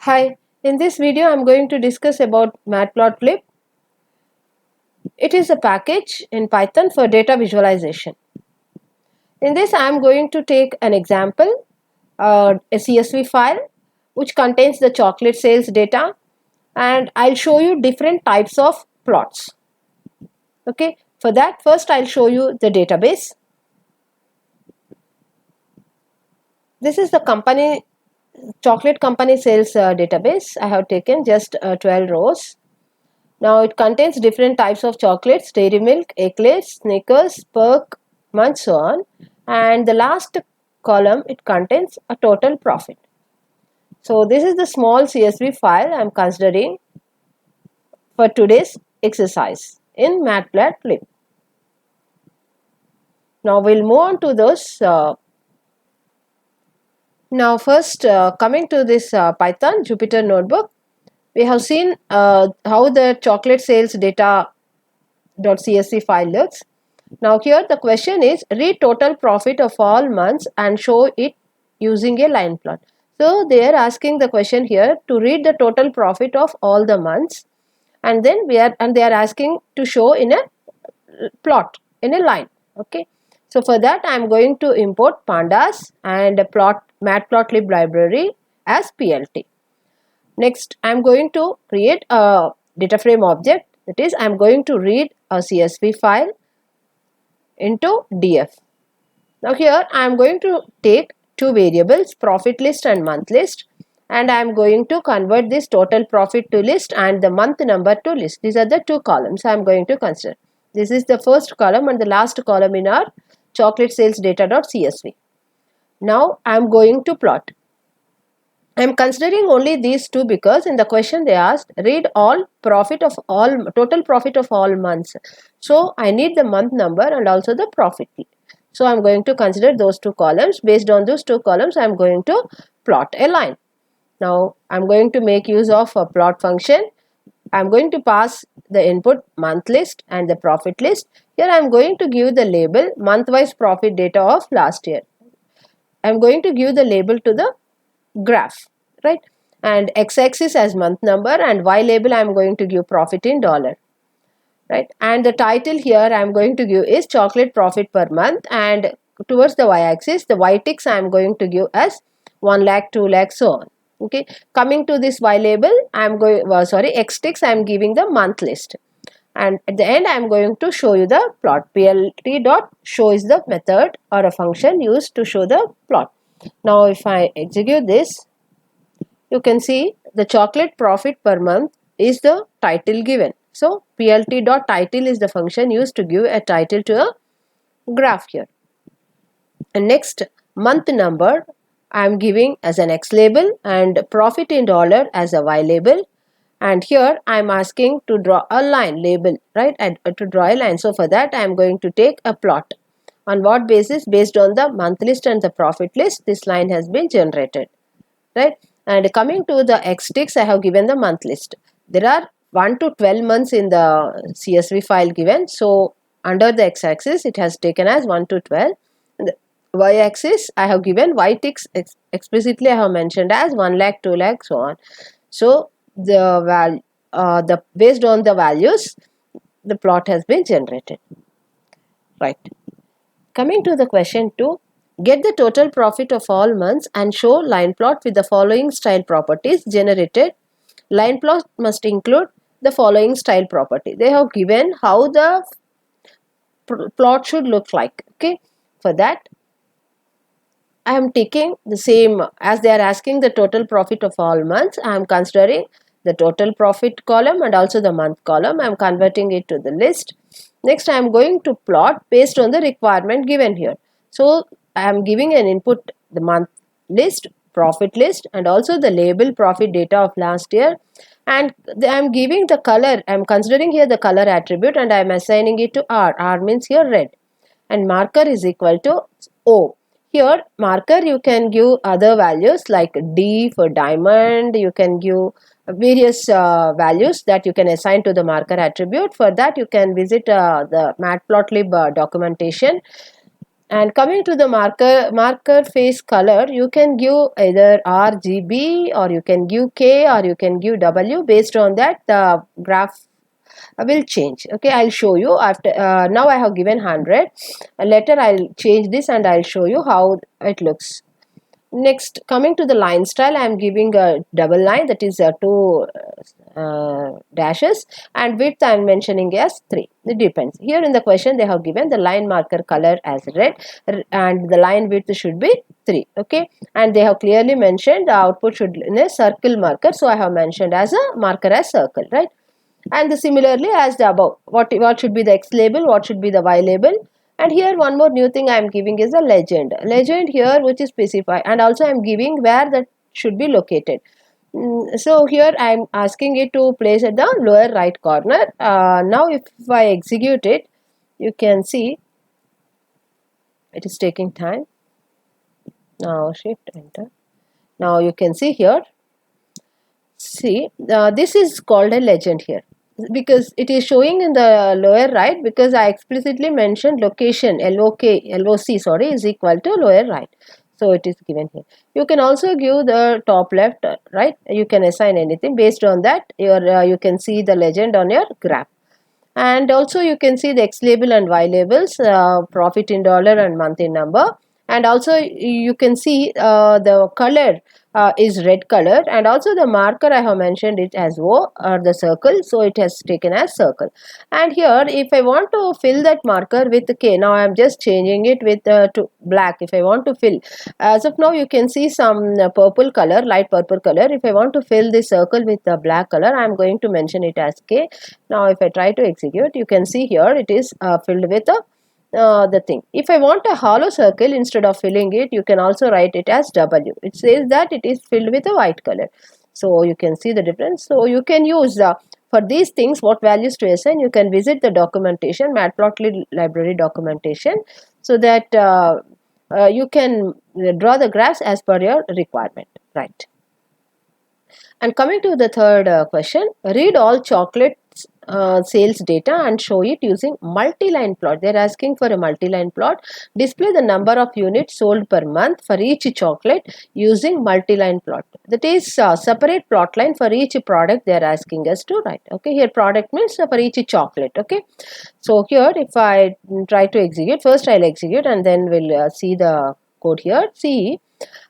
Hi, in this video I am going to discuss about matplotlib. It is a package in Python for data visualization. In this I am going to take an example, a CSV file which contains the chocolate sales data, and I'll show you different types of plots. Okay, for that first I'll show you the database. This is the chocolate company sales database. I have taken just 12 rows. Now it contains different types of chocolates, dairy milk, eclairs, Snickers, Perk, Munch, so on. And the last column, it contains a total profit. So this is the small CSV file I am considering for today's exercise in matplotlib. Now we'll move on to those. Now first coming to this Python Jupyter notebook, we have seen how the chocolate sales data.csv file looks. Now here the question is read total profit of all months and show it using a line plot. So they are asking the question here to read the total profit of all the months, and then they are asking to show in a plot in a line. Okay. So for that I am going to import pandas and matplotlib library as PLT. Next, I am going to create a data frame object. That is, I am going to read a CSV file into DF. Now here I am going to take two variables, profit list and month list, and I am going to convert this total profit to list and the month number to list. These are the two columns I am going to consider. This is the first column and the last column in our chocolate sales data.csv. Now I am going to plot. I am considering only these two because in the question they asked read total profit of all months. So I need the month number and also the profit. So I am going to consider those two columns. Based on those two columns I am going to plot a line. Now I am going to make use of a plot function. I am going to pass the input month list and the profit list. Here I am going to give the label month-wise profit data of last year. I am going to give the label to the graph, right? And x-axis as month number and y label I am going to give profit in dollar, right? And the title here I am going to give is chocolate profit per month, and towards the y-axis the y-ticks I am going to give as 1 lakh, 2 lakh, so on. Okay, coming to this y label I am going x-ticks I am giving the month list, and at the end I am going to show you the plot. plt.show is the method or a function used to show the plot. Now if I execute this, you can see the chocolate profit per month is the title given. So plt.title is the function used to give a title to a graph here. And next, month number I am giving as an x label and profit in dollar as a y label. And here I am asking to draw a line label, right? And to draw a line. So for that I am going to take a plot. On what basis? Based on the month list and the profit list, this line has been generated, right? And coming to the x-ticks, I have given the month list. There are 1 to 12 months in the CSV file given. So under the x-axis, it has taken as 1 to 12. The y-axis, I have given y-ticks explicitly. I have mentioned as 1 lakh, 2 lakh, so on. So based on the values, the plot has been generated, right? Coming to the question 2, get the total profit of all months and show line plot with the following style properties generated. Line plot must include the following style property. They have given how the plot should look like. Okay, for that I am taking the same as they are asking the total profit of all months. I am considering the total profit column and also the month column. I am converting it to the list. Next I am going to plot based on the requirement given here. So I am giving an input the month list, profit list, and also the label profit data of last year, and I am giving the color. I am considering here the color attribute and I am assigning it to R. R means here red, and marker is equal to O. Here marker you can give other values like D for diamond. You can give various values that you can assign to the marker attribute. For that you can visit the matplotlib documentation. And coming to the marker face color, you can give either RGB or you can give K or you can give W. Based on that, the graph will change. Okay, I'll show you after. Now I have given 100. Later I'll change this and I'll show you how it looks. Next, coming to the line style, I am giving a double line, that is two dashes, and width I am mentioning as 3. It depends. Here in the question they have given the line marker color as red and the line width should be 3. Okay, and they have clearly mentioned the output should in a circle marker, so I have mentioned as a marker as circle, right? And similarly as the above, what should be the X label, what should be the Y label. And here one more new thing I am giving is a legend here, which is specified, and also I am giving where that should be located. So here I am asking it to place at the lower right corner. Now if I execute it, you can see it is taking time. Now shift enter. Now you can see here, see this is called a legend here because it is showing in the lower right, because I explicitly mentioned location LOC sorry is equal to lower right, so it is given here. You can also give the top left, right, you can assign anything. Based on that, you can see the legend on your graph. And also you can see the X label and Y labels, profit in dollar and month in number. And also you can see the color is red color, and also the marker I have mentioned it as O or the circle, so it has taken as circle. And here if I want to fill that marker with K, now I am just changing it with to black. If I want to fill, as of now you can see some purple color, light purple color. If I want to fill this circle with the black color, I am going to mention it as K. Now if I try to execute, you can see here it is filled with the thing. If I want a hollow circle, instead of filling it, you can also write it as W. It says that it is filled with a white color. So you can see the difference. So you can use for these things what values to assign. You can visit the documentation, matplotlib library documentation, so that you can draw the graphs as per your requirement, right? And coming to the third question, read all chocolates sales data and show it using multi-line plot. They are asking for a multi-line plot. Display the number of units sold per month for each chocolate using multi-line plot. That is separate plot line for each product they are asking us to write. Okay, here product means for each chocolate. Okay, so here if I try to execute, first I'll execute and then we'll see the code here. See,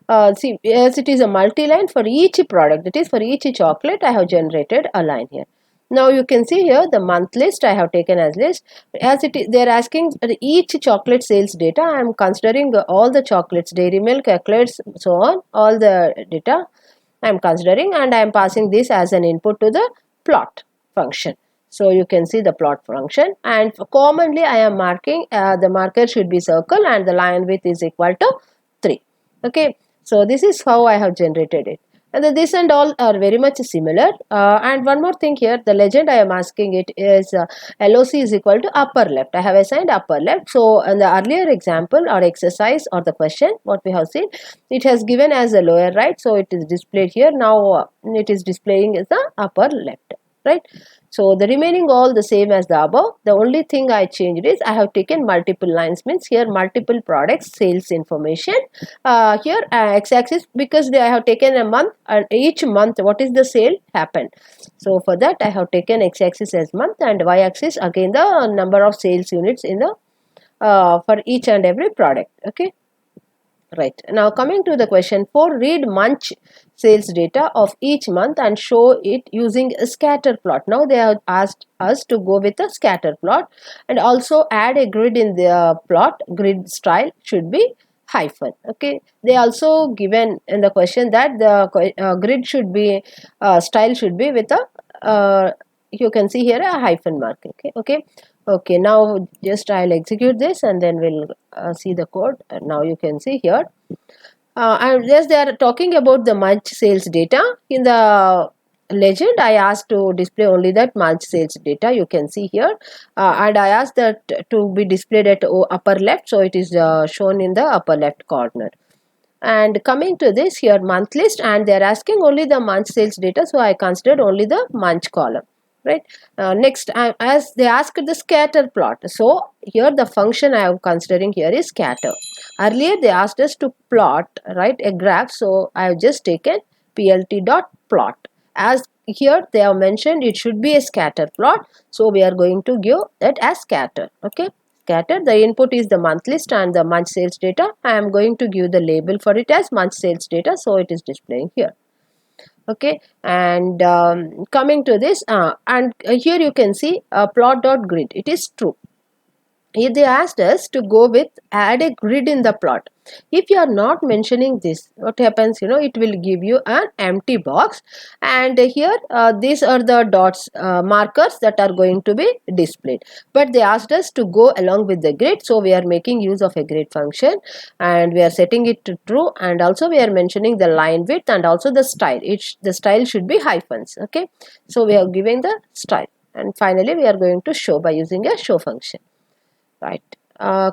as it is a multi-line for each product, that is for each chocolate, I have generated a line here. Now you can see here the month list I have taken as list. As it is, they are asking each chocolate sales data. I am considering all the chocolates, dairy milk, eclairs, so on, all the data I am considering, and I am passing this as an input to the plot function. So you can see the plot function, and commonly I am marking the marker should be circle and the line width is equal to 3. Okay, so this is how I have generated it. And this and all are very much similar. And one more thing here, the legend I am asking it is LOC is equal to upper left. I have assigned upper left. So in the earlier example or exercise or the question what we have seen, it has given as a lower right. So it is displayed here. Now it is displaying as the upper left, right? So the remaining all the same as the above. The only thing I changed is I have taken multiple lines, means here multiple products sales information. Here x-axis, because I have taken a month, and each month what is the sale happened. So for that I have taken x-axis as month and y-axis again the number of sales units in the for each and every product. Okay. Right. Now coming to the question 4, read month sales data of each month and show it using a scatter plot. Now they have asked us to go with a scatter plot and also add a grid in the plot. Grid style should be hyphen. Okay. They also given in the question that the grid should be style should be with a you can see here a hyphen mark. Okay. Okay. Okay, now just I'll execute this and then we'll see the code. Now you can see here. And yes, they are talking about the month sales data. In the legend, I asked to display only that month sales data. You can see here. And I asked that to be displayed at upper left. So it is shown in the upper left corner. And coming to this here month list, and they are asking only the month sales data. So I considered only the month column. right? Next, as they asked the scatter plot, so here the function I am considering here is scatter. Earlier they asked us to plot, right, a graph, so I have just taken plt.plot. As here they have mentioned it should be a scatter plot, so we are going to give that as scatter. Okay, scatter, the input is the month list and the month sales data. I am going to give the label for it as month sales data, so it is displaying here. Okay, and coming to this, and here you can see plot.grid, it is true. If they asked us to go with add a grid in the plot, if you are not mentioning this, what happens, it will give you an empty box, and here these are the dots, markers that are going to be displayed. But they asked us to go along with the grid, so we are making use of a grid function and we are setting it to true, and also we are mentioning the line width and also the style. The style should be hyphens. Okay, so we are giving the style, and finally we are going to show by using a show function. Right.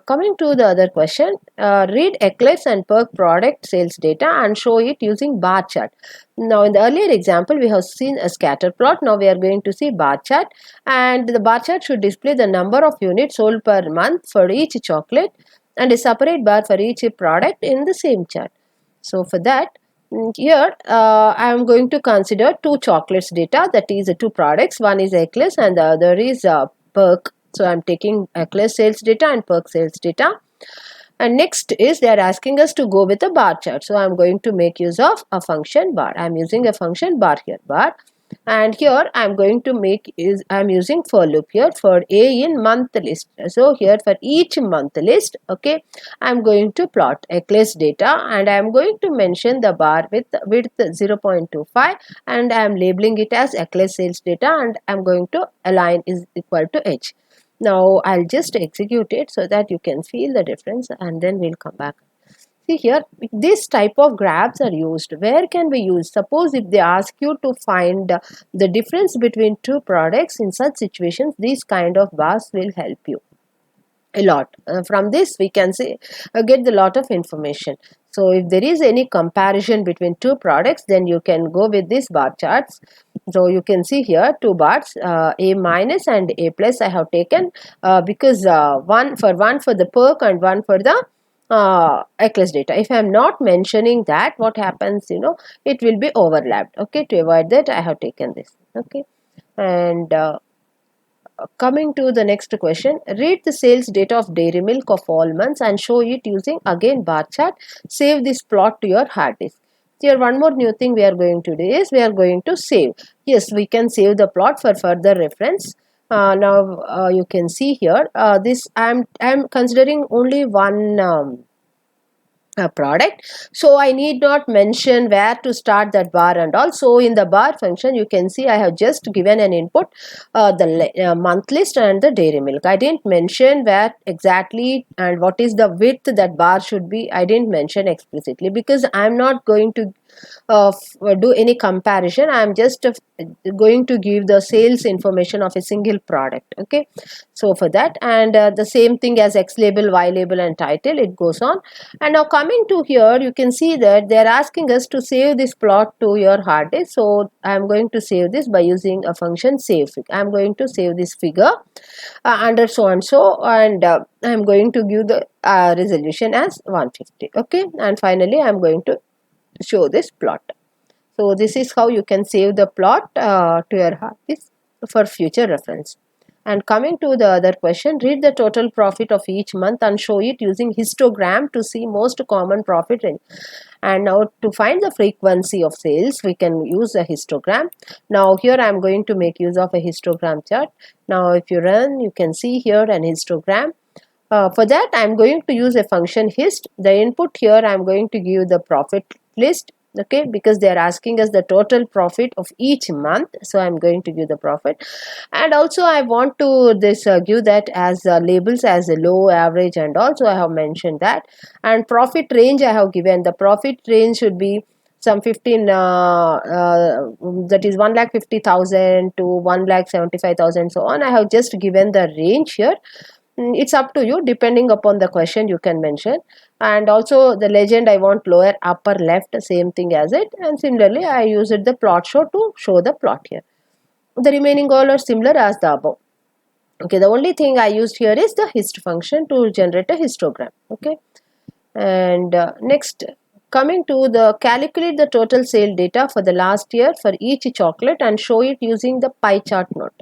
Coming to the other question, read Eclipse and Perk product sales data and show it using bar chart. Now, in the earlier example, we have seen a scatter plot. Now, we are going to see bar chart, and the bar chart should display the number of units sold per month for each chocolate and a separate bar for each product in the same chart. So, for that, here I am going to consider two chocolates data, that is two products. One is Eclipse and the other is Perk. So I'm taking Eclipse sales data and Perk sales data. And next is they are asking us to go with a bar chart. So I'm going to make use of a function bar. I'm using a function bar here, bar. And here I'm going to I'm using for loop here for A in month list. So here for each month list, okay, I'm going to plot Eclipse data and I'm going to mention the bar with width 0.25 and I'm labeling it as Eclipse sales data and I'm going to align is equal to H. Now I'll just execute it so that you can feel the difference and then we'll come back. See here, this type of graphs are used. Where can we use? Suppose if they ask you to find the difference between two products, in such situations, these kind of bars will help you a lot. From this we can say get a lot of information. So if there is any comparison between two products, then you can go with these bar charts. So you can see here two bars, A minus and A plus I have taken because one for the Perk and one for the Eclipse data. If I am not mentioning that, what happens, it will be overlapped. Okay, to avoid that I have taken this. Okay, and coming to the next question, read the sales data of Dairy Milk of all months and show it using again bar chart. Save this plot to your hard disk. Here one more new thing we are going to do is we are going to save. Yes, we can save the plot for further reference. Now you can see here this I'm considering only one product, so I need not mention where to start that bar and all. So in the bar function you can see I have just given an input the month list and the Dairy Milk. I didn't mention where exactly and what is the width that bar should be. I didn't mention explicitly because I'm not going to do any comparison. I'm just going to give the sales information of a single product. Okay, so for that, and the same thing as X label, Y label and title, it goes on. And now coming to here, you can see that they are asking us to save this plot to your hard disk. So I'm going to save this by using a function save. I'm going to save this figure under so and so, and I'm going to give the resolution as 150. Okay, and finally I'm going to show this plot. So this is how you can save the plot to your hard disk for future reference. And coming to the other question, read the total profit of each month and show it using histogram to see most common profit range. And now to find the frequency of sales, we can use a histogram. Now here I am going to make use of a histogram chart. Now if you run, you can see here an histogram. For that I am going to use a function hist. The input here I am going to give the profit list. Okay, because they are asking us the total profit of each month, so I'm going to give the profit. And also I want to give that as labels as a low, average and also I have mentioned that. And profit range I have given, the profit range should be some 15 that is 1,50,000 to 1,75,000, so on. I have just given the range here. It's up to you, depending upon the question you can mention. And also the legend I want lower, upper left, same thing as it. And similarly I used the plot show to show the plot here. The remaining all are similar as the above. Okay, the only thing I used here is the hist function to generate a histogram. Okay, and next, coming to the calculate the total sale data for the last year for each chocolate and show it using the pie chart note.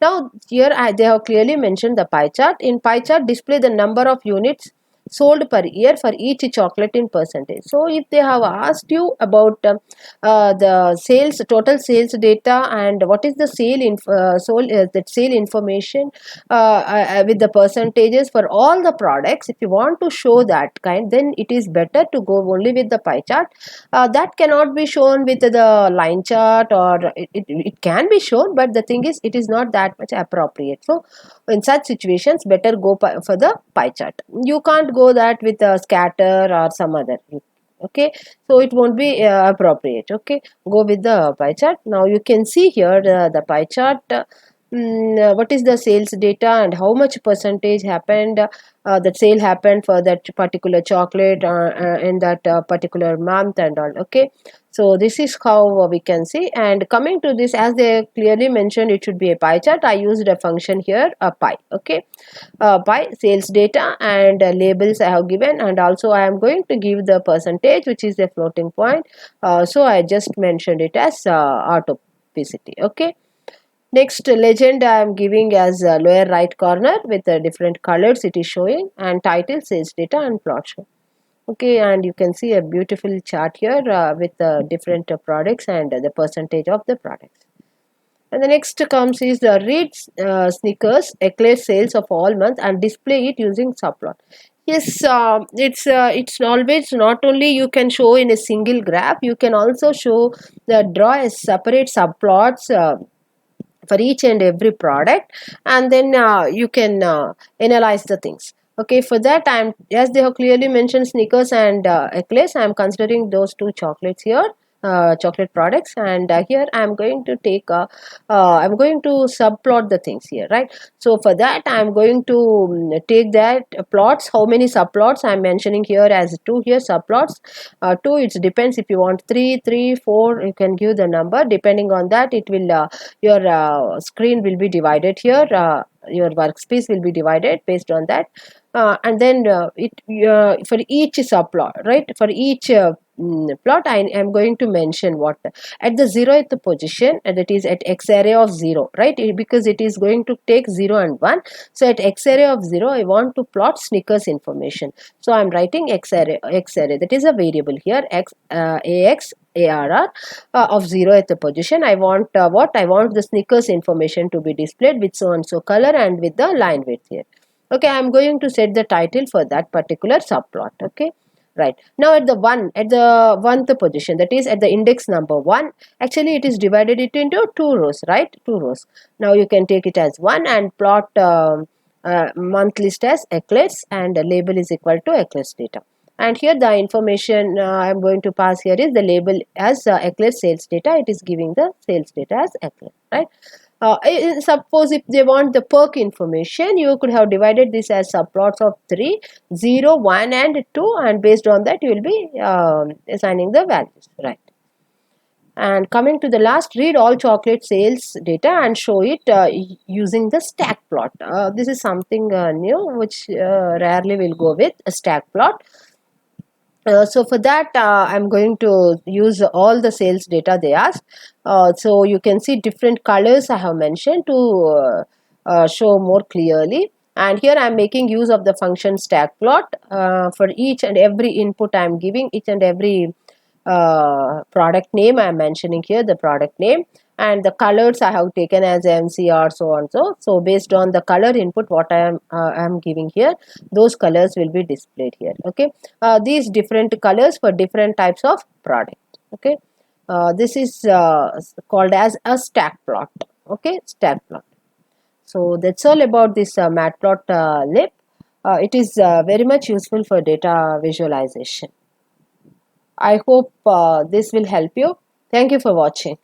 Now here they have clearly mentioned the pie chart. In pie chart, display the number of units sold per year for each chocolate in percentage. So if they have asked you about the sales, total sales data, and what is the that sale information with the percentages for all the products, if you want to show that kind, then it is better to go only with the pie chart. That cannot be shown with the line chart, or it can be shown, but the thing is it is not that much appropriate. So in such situations, better go for the pie chart. You can't go that with a scatter or some other. Okay, so it won't be appropriate. Okay, go with the pie chart. Now you can see here the pie chart. What is the sales data and how much percentage happened, that sale happened for that particular chocolate in that particular month and all. Okay, so this is how we can see. And coming to this, as they clearly mentioned, it should be a pie chart. I used a function here, a pie. Okay, pie sales data and labels I have given, and also I am going to give the percentage, which is a floating point. So I just mentioned it as autopacity. Okay, next, legend I am giving as lower right corner with different colors it is showing, and title, sales data, and plot show. Okay, and you can see a beautiful chart here with different products and the percentage of the products. And the next comes is the read Snickers eclair sales of all months and display it using subplot. Yes, it's always not only you can show in a single graph, you can also show draw a separate subplots for each and every product, and then you can analyze the things. Okay, for that I'm, as they have clearly mentioned Snickers and eclairs, I am considering those two chocolates here, chocolate products, and here I am going to take I'm going to subplot the things here, right? So for that I am going to take that plots, how many subplots I am mentioning here as two here subplots. Two, it depends, if you want three, 4, you can give the number. Depending on that, it will your screen will be divided here, your workspace will be divided based on that, and then for each subplot, right, for each plot, I am going to mention what at the 0th position, that is at x array of 0, right, because it is going to take 0 and 1. So at x array of 0 I want to plot Snickers information, so I am writing x array, that is a variable here, ax ARR of 0th position. I want what I want the Snickers information to be displayed with so and so color and with the line width here. Okay, I am going to set the title for that particular subplot. Okay, right, now at the 1th position, that is at the index number 1, actually it is divided it into 2 rows, right, 2 rows. Now you can take it as 1 and plot month list as eclairs, and the label is equal to eclairs data. And here the information I am going to pass here is the label as eclair sales data. It is giving the sales data as eclair, right? Suppose if they want the perk information, you could have divided this as subplots of 3, 0, 1 and 2, and based on that you will be assigning the values, right? And coming to the last, read all chocolate sales data and show it using the stack plot. This is something new which rarely will go with a stack plot. So for that I'm going to use all the sales data they asked. So you can see different colors I have mentioned to show more clearly. And here I am making use of the function stack plot. For each and every input I am giving each and every product name. I am mentioning here the product name, and the colors I have taken as MCR, so on. So based on the color input what I am giving here, those colors will be displayed here. Okay, these different colors for different types of product. Okay, this is called as a stack plot. Okay, stack plot. So that's all about this matplotlib. It is very much useful for data visualization. I hope this will help you. Thank you for watching.